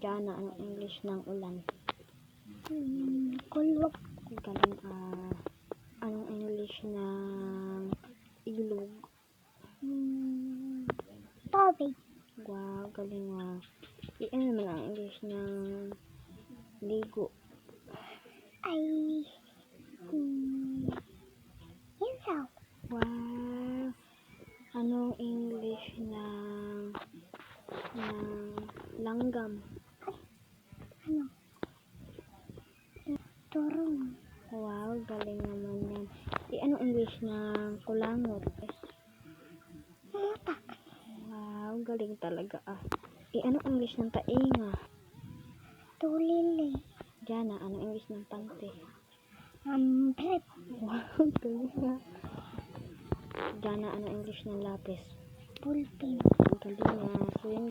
Jana, anong English ng ulan? Kulog. Galing, anong English ng ilog? Tubig. Wow, galing ano naman ang English ng ligo? Ay, insaw. Wow, anong English ng langgam? Ano? Turong. Wow, galing naman yan. Anong English ng kulangot? Mutak. Wow, galing talaga anong English ng tainga? Tulili. Jana, anong English ng pante? Trip. Wow, galing Jana, anong English ng lapis? Pulpin. Galing So, yun.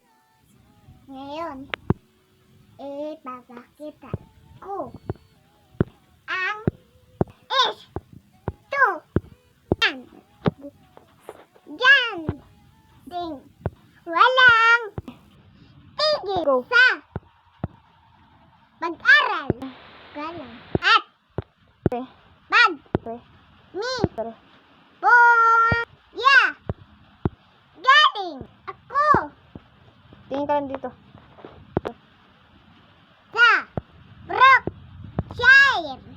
Ngayon, ipapakita ko ang Jan ding walang tigil Go. sa pag-aral. Galang at Pre, pag pre, mi pre. ya galing ako Tingin ka lang dito. sa Brookshire.